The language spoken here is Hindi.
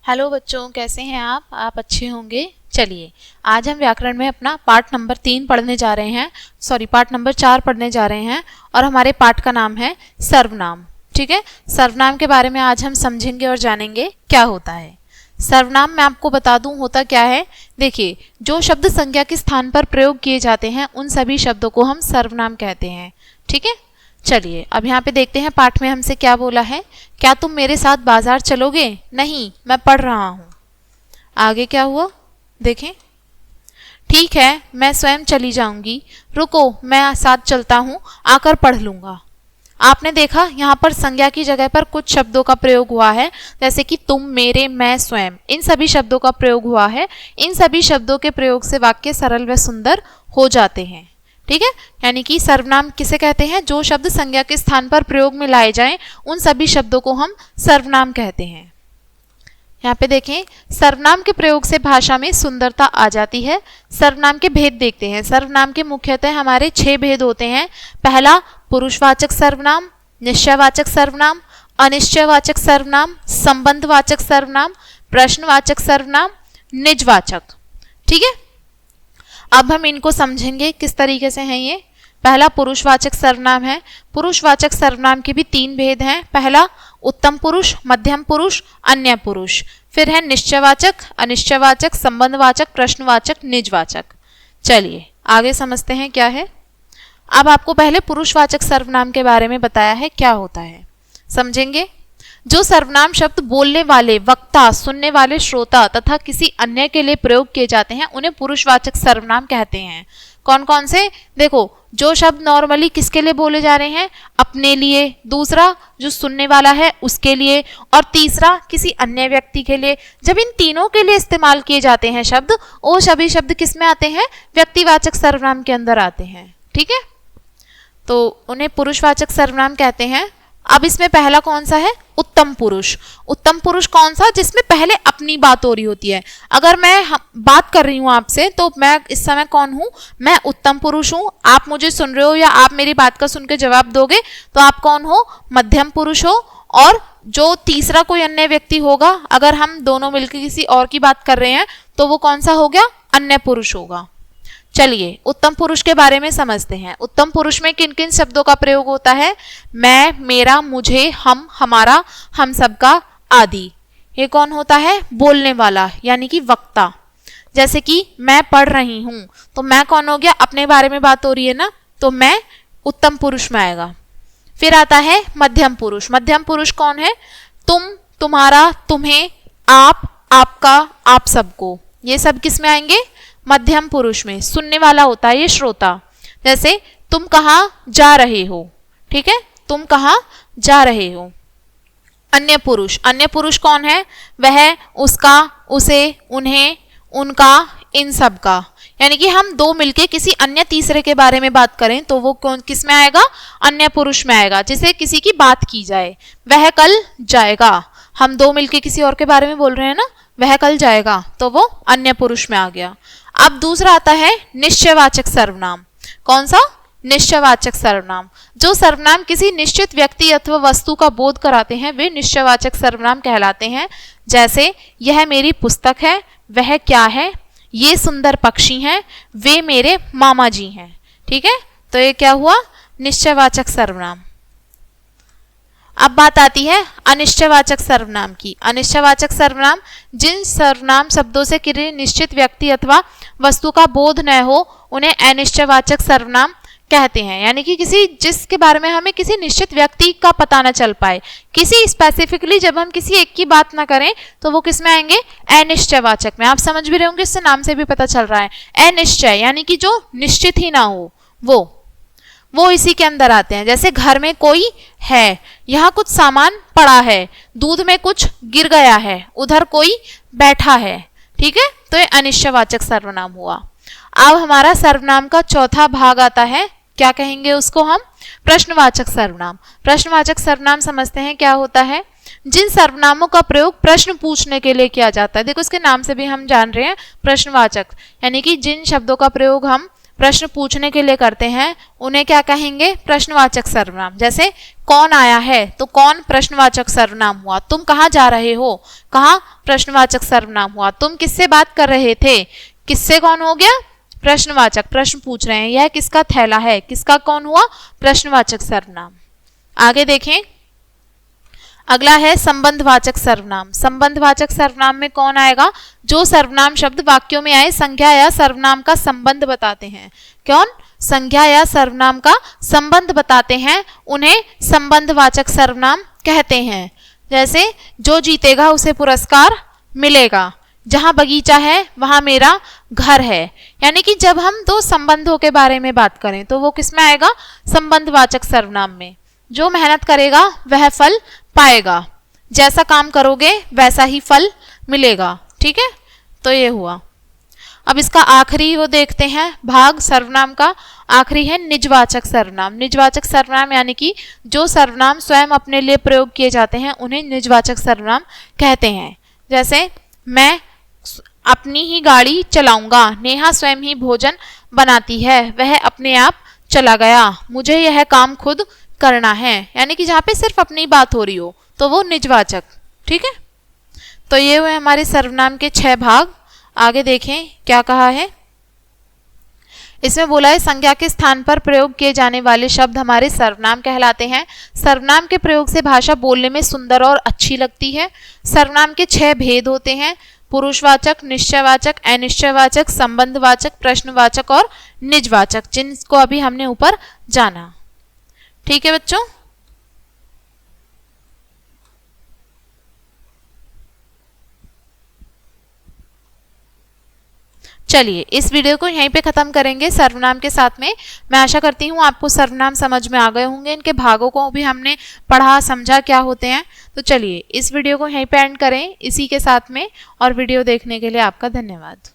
हेलो बच्चों, कैसे हैं आप अच्छे होंगे। चलिए, आज हम व्याकरण में अपना पार्ट नंबर 3 पढ़ने जा रहे हैं, पार्ट नंबर 4 पढ़ने जा रहे हैं और हमारे पाठ का नाम है सर्वनाम। ठीक है, सर्वनाम के बारे में आज हम समझेंगे और जानेंगे क्या होता है। सर्वनाम मैं आपको बता दूं होता क्या है। देखिए, जो शब्द संज्ञा के स्थान पर प्रयोग किए जाते हैं उन सभी शब्दों को हम सर्वनाम कहते हैं। ठीक है, चलिए अब यहाँ पे देखते हैं पाठ में हमसे क्या बोला है। क्या तुम मेरे साथ बाजार चलोगे? नहीं, मैं पढ़ रहा हूँ। आगे क्या हुआ देखें। ठीक है, मैं स्वयं चली जाऊंगी। रुको, मैं साथ चलता हूँ, आकर पढ़ लूंगा। आपने देखा यहाँ पर संज्ञा की जगह पर कुछ शब्दों का प्रयोग हुआ है, जैसे कि तुम, मेरे, मैं, स्वयं। इन सभी शब्दों का प्रयोग हुआ है। इन सभी शब्दों के प्रयोग से वाक्य सरल व सुंदर हो जाते हैं। ठीक है, यानी कि सर्वनाम किसे कहते हैं? जो शब्द संज्ञा के स्थान पर प्रयोग में लाए जाएं उन सभी शब्दों को हम सर्वनाम कहते हैं। यहाँ पे देखें, सर्वनाम के प्रयोग से भाषा में सुंदरता आ जाती है। सर्वनाम के भेद देखते हैं। सर्वनाम के मुख्यतः हमारे 6 भेद होते हैं। पहला, पुरुषवाचक सर्वनाम, निश्चयवाचक सर्वनाम, अनिश्चयवाचक सर्वनाम, संबंधवाचक सर्वनाम, प्रश्नवाचक सर्वनाम, निजवाचक। ठीक है, अब हम इनको समझेंगे किस तरीके से हैं ये। पहला पुरुषवाचक सर्वनाम है। पुरुषवाचक सर्वनाम के भी 3 भेद हैं। पहला, उत्तम पुरुष, मध्यम पुरुष, अन्य पुरुष। फिर है निश्चयवाचक, अनिश्चयवाचक, संबंधवाचक, प्रश्नवाचक, निजवाचक। चलिए आगे समझते हैं क्या है। अब आपको पहले पुरुषवाचक सर्वनाम के बारे में बताया है क्या होता है, समझेंगे। जो सर्वनाम शब्द बोलने वाले, वक्ता, सुनने वाले श्रोता तथा किसी अन्य के लिए प्रयोग किए जाते हैं उन्हें पुरुषवाचक सर्वनाम कहते हैं। कौन कौन से? देखो, जो शब्द नॉर्मली किसके लिए बोले जा रहे हैं? अपने लिए। दूसरा, जो सुनने वाला है उसके लिए। और तीसरा, किसी अन्य व्यक्ति के लिए। जब इन तीनों के लिए इस्तेमाल किए जाते हैं शब्द, वो सभी शब्द किस में आते हैं? व्यक्तिवाचक सर्वनाम के अंदर आते हैं। ठीक है, तो उन्हें पुरुषवाचक सर्वनाम कहते हैं। अब इसमें पहला कौन सा है? उत्तम पुरुष। उत्तम पुरुष कौन सा? जिसमें पहले अपनी बात हो रही होती है। अगर मैं बात कर रही हूं आपसे तो मैं इस समय कौन हूं? मैं उत्तम पुरुष हूं। आप मुझे सुन रहे हो या आप मेरी बात का सुन के जवाब दोगे तो आप कौन हो? मध्यम पुरुष हो। और जो तीसरा कोई अन्य व्यक्ति होगा, अगर हम दोनों मिलकर किसी और की बात कर रहे हैं तो वो कौन सा हो गया? अन्य पुरुष होगा। चलिए उत्तम पुरुष के बारे में समझते हैं। उत्तम पुरुष में किन किन शब्दों का प्रयोग होता है? मैं, मेरा, मुझे, हम, हमारा, हम सबका आदि। ये कौन होता है? बोलने वाला, यानी कि वक्ता। जैसे कि मैं पढ़ रही हूं, तो मैं कौन हो गया? अपने बारे में बात हो रही है ना, तो मैं उत्तम पुरुष में आएगा। फिर आता है मध्यम पुरुष। मध्यम पुरुष कौन है? तुम, तुम्हारा, तुम्हें, आप, आपका, आप सबको। ये सब किस में आएंगे? मध्यम पुरुष में। सुनने वाला होता है ये श्रोता। जैसे तुम कहाँ जा रहे हो। ठीक है, तुम कहाँ जा रहे हो। अन्य पुरुष। अन्य पुरुष कौन है? वह, उसका, उसे, उन्हें, उनका, इन सब का। यानी कि हम दो मिलके किसी अन्य तीसरे के बारे में बात करें तो वो कौन किस में आएगा? अन्य पुरुष में आएगा। जैसे किसी की बात की जाए, वह कल जाएगा। हम दो मिलके किसी और के बारे में बोल रहे हैं ना, वह कल जाएगा, तो वो अन्य पुरुष में आ गया। अब दूसरा आता है निश्चयवाचक सर्वनाम। कौन सा? निश्चयवाचक सर्वनाम। जो सर्वनाम किसी निश्चित व्यक्ति अथवा वस्तु का बोध कराते हैं वे निश्चयवाचक सर्वनाम कहलाते हैं। जैसे यह मेरी पुस्तक है, वह क्या है, ये सुंदर पक्षी हैं, वे मेरे मामा जी हैं। ठीक है, तो ये क्या हुआ? निश्चयवाचक सर्वनाम। अब बात आती है अनिश्चयवाचक सर्वनाम की। अनिश्चयवाचक सर्वनाम जिन सर्वनाम शब्दों से किसी निश्चित व्यक्ति अथवा वस्तु का बोध न हो उन्हें अनिश्चयवाचक सर्वनाम कहते हैं। यानी कि जिसके बारे में हमें किसी निश्चित व्यक्ति का पता न चल पाए, किसी स्पेसिफिकली जब हम किसी एक की बात ना करें तो वो किस में आएंगे? अनिश्चयवाचक में। आप समझ भी रहे होंगे, इससे नाम से भी पता चल रहा है। अनिश्चय यानी कि जो निश्चित ही ना हो वो इसी के अंदर आते हैं। जैसे घर में कोई है, यहाँ कुछ सामान पड़ा है, दूध में कुछ गिर गया है, उधर कोई बैठा है। ठीक है, तो ये अनिश्चयवाचक सर्वनाम हुआ। अब हमारा सर्वनाम का चौथा भाग आता है, क्या कहेंगे उसको हम? प्रश्नवाचक सर्वनाम। प्रश्नवाचक सर्वनाम समझते हैं क्या होता है। जिन सर्वनामों का प्रयोग प्रश्न पूछने के लिए किया जाता है। देखो इसके नाम से भी हम जान रहे हैं, प्रश्नवाचक यानी कि जिन शब्दों का प्रयोग हम प्रश्न पूछने के लिए करते हैं उन्हें क्या कहेंगे? प्रश्नवाचक सर्वनाम। जैसे कौन आया है तो कौन प्रश्नवाचक सर्वनाम हुआ। तुम कहाँ जा रहे हो, कहाँ प्रश्नवाचक सर्वनाम हुआ। तुम किससे बात कर रहे थे, किससे कौन हो गया? प्रश्नवाचक। प्रश्न पूछ रहे हैं यह किसका थैला है, किसका कौन हुआ? प्रश्नवाचक सर्वनाम। आगे देखें, अगला है संबंधवाचक सर्वनाम। संबंधवाचक सर्वनाम में कौन आएगा? जो सर्वनाम शब्द वाक्यों में आए संज्ञा या सर्वनाम का संबंध बताते हैं। कौन? संज्ञा या सर्वनाम का संबंध बताते हैं, उन्हें संबंधवाचक सर्वनाम कहते हैं। जैसे जो जीतेगा उसे पुरस्कार मिलेगा, जहां बगीचा है वहां मेरा घर है। यानी कि जब हम दो संबंधों के बारे में बात करें तो वो किसमें आएगा? संबंधवाचक सर्वनाम में। जो मेहनत करेगा वह फल पाएगा, जैसा काम करोगे वैसा ही फल मिलेगा। ठीक है, तो ये हुआ। अब इसका आखिरी वो देखते हैं भाग सर्वनाम का। आखिरी है निजवाचक सर्वनाम। निजवाचक सर्वनाम यानी कि जो सर्वनाम स्वयं अपने लिए प्रयोग किए जाते हैं उन्हें निजवाचक सर्वनाम कहते हैं। जैसे मैं अपनी ही गाड़ी चलाऊंगा, नेहा स्वयं ही भोजन बनाती है, वह अपने आप चला गया, मुझे यह काम खुद करना है। यानी कि जहाँ पे सिर्फ अपनी बात हो रही हो तो वो निजवाचक। ठीक है, तो ये हुए हमारे सर्वनाम के 6 भाग। आगे देखें क्या कहा है। इसमें बोला है संज्ञा के स्थान पर प्रयोग किए जाने वाले शब्द हमारे सर्वनाम कहलाते हैं। सर्वनाम के प्रयोग से भाषा बोलने में सुंदर और अच्छी लगती है। सर्वनाम के 6 भेद होते हैं: पुरुषवाचक, निश्चयवाचक, अनिश्चयवाचक, संबंधवाचक, प्रश्नवाचक और निजवाचक, जिनको अभी हमने ऊपर जाना। ठीक है बच्चों, चलिए इस वीडियो को यहीं पे ख़त्म करेंगे सर्वनाम के साथ में। मैं आशा करती हूँ आपको सर्वनाम समझ में आ गए होंगे, इनके भागों को भी हमने पढ़ा समझा क्या होते हैं। तो चलिए इस वीडियो को यहीं पे एंड करें इसी के साथ में, और वीडियो देखने के लिए आपका धन्यवाद।